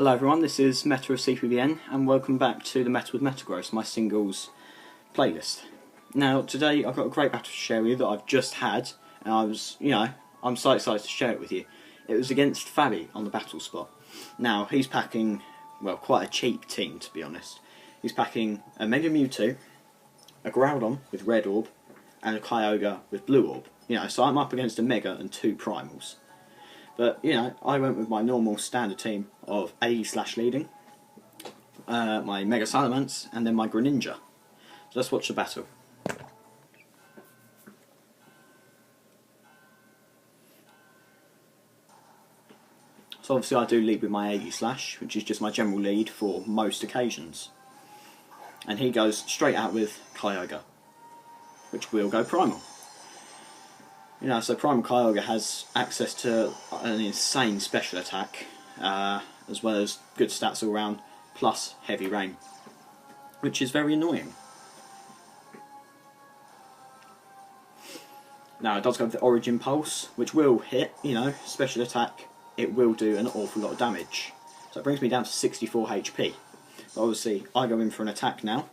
Hello everyone, this is Meta of CPBN and welcome back to the Meta with Metagross, my singles playlist. Now today I've got a great battle to share with you that I've just had, and I'm so excited to share it with you. It was against Fabi on the battle spot. Now he's packing, well, quite a cheap team to be honest. He's packing a Mega Mewtwo, a Groudon with red orb, and a Kyogre with blue orb. So I'm up against a Mega and two Primals. But, I went with my normal standard team of AE/leading, my Mega Salamence, and then my Greninja. So let's watch the battle. So obviously I do lead with my AE/, which is just my general lead for most occasions. And he goes straight out with Kyogre, which will go Primal. So Primal Kyogre has access to an insane special attack, as well as good stats all round, plus heavy rain, which is very annoying. Now it does go with the Origin Pulse, which will hit, special attack, it will do an awful lot of damage. So it brings me down to 64 HP. But obviously I go in for an attack now.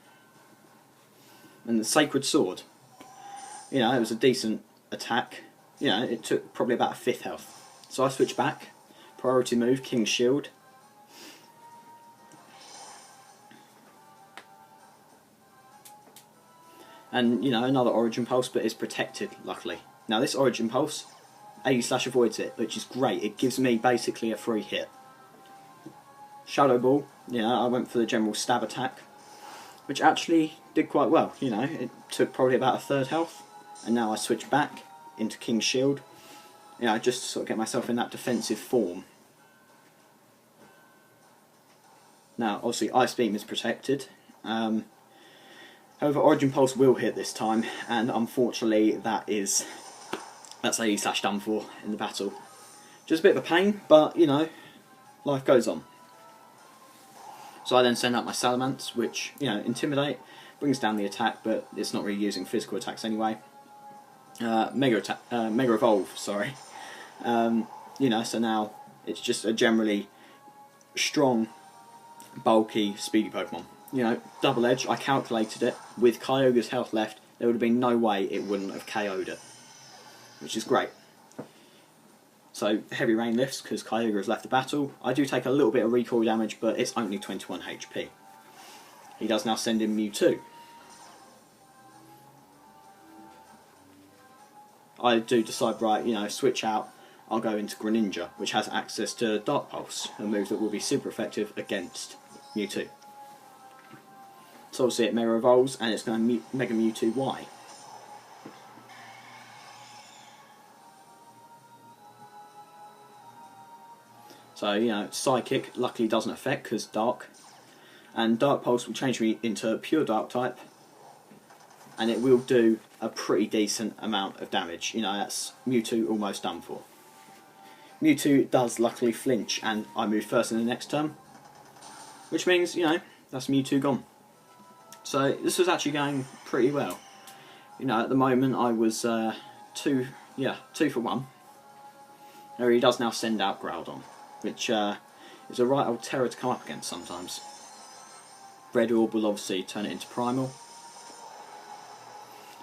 And the Sacred Sword, it was a decent attack. It took probably about a fifth health. So I switch back, priority move, King's Shield. And another Origin Pulse, but it's protected luckily. Now this Origin Pulse, AE/ avoids it, which is great. It gives me basically a free hit. Shadow Ball, I went for the general stab attack, which actually did quite well. It took probably about a third health. And now I switch back into King's Shield, just to sort of get myself in that defensive form. Now, obviously, Ice Beam is protected. However, Origin Pulse will hit this time, and unfortunately, that's AE/ done for in the battle. Just a bit of a pain, but life goes on. So I then send out my Salamence, which Intimidate brings down the attack, but it's not really using physical attacks anyway. Mega Evolve, sorry. So now it's just a generally strong, bulky, speedy Pokemon. Double Edge, I calculated it, with Kyogre's health left, there would have been no way it wouldn't have KO'd it, which is great. So heavy rain lifts because Kyogre has left the battle. I do take a little bit of recoil damage, but it's only 21 HP. He does now send in Mewtwo. I do decide, right, switch out, I'll go into Greninja, which has access to Dark Pulse, a move that will be super effective against Mewtwo. So obviously it Mega Evolves, and it's going to Mega Mewtwo Y. So, Psychic luckily doesn't affect, because Dark. And Dark Pulse will change me into pure Dark type, and it will do a pretty decent amount of damage. That's Mewtwo almost done for. Mewtwo does luckily flinch, and I move first in the next turn, which means, that's Mewtwo gone. So this was actually going pretty well. At the moment I was 2 for 1. Now he does now send out Groudon, which is a right old terror to come up against sometimes. Red Orb will obviously turn it into Primal.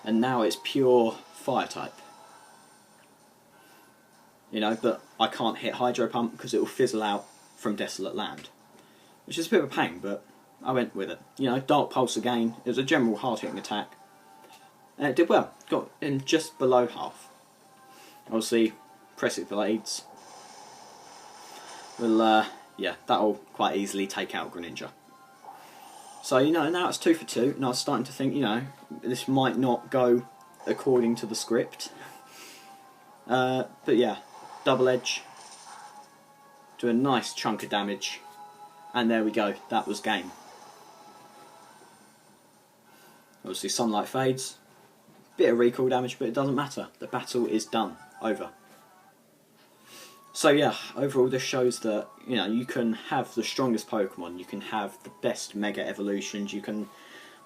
And now it's pure Fire type. But I can't hit Hydro Pump because it will fizzle out from Desolate Land. Which is a bit of a pain, but I went with it. Dark Pulse again, it was a general hard-hitting attack. And it did well, got in just below half. Obviously, Pressive Blades will, that'll quite easily take out Greninja. So, now it's 2 for 2, and I was starting to think, this might not go according to the script. But yeah, Double Edge, do a nice chunk of damage, and there we go, that was game. Obviously Sunlight fades, bit of recoil damage, but it doesn't matter, the battle is done, over. So yeah, overall this shows that, you can have the strongest Pokemon, you can have the best Mega Evolutions, you can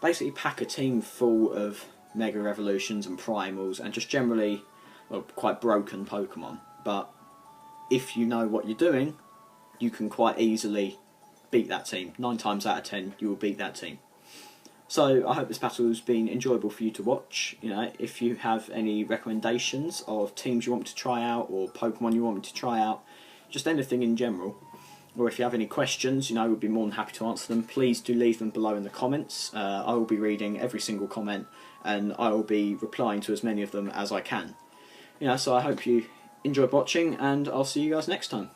basically pack a team full of Mega Evolutions and Primals, and just generally, well, quite broken Pokemon. But if you know what you're doing, you can quite easily beat that team. 9 times out of 10, you will beat that team. So I hope this battle has been enjoyable for you to watch. You know, if you have any recommendations of teams you want me to try out, or Pokemon you want me to try out, just anything in general, or if you have any questions, you know, we'd be more than happy to answer them. Please do leave them below in the comments. I will be reading every single comment, and I will be replying to as many of them as I can. You know, so I hope you enjoyed watching, and I'll see you guys next time.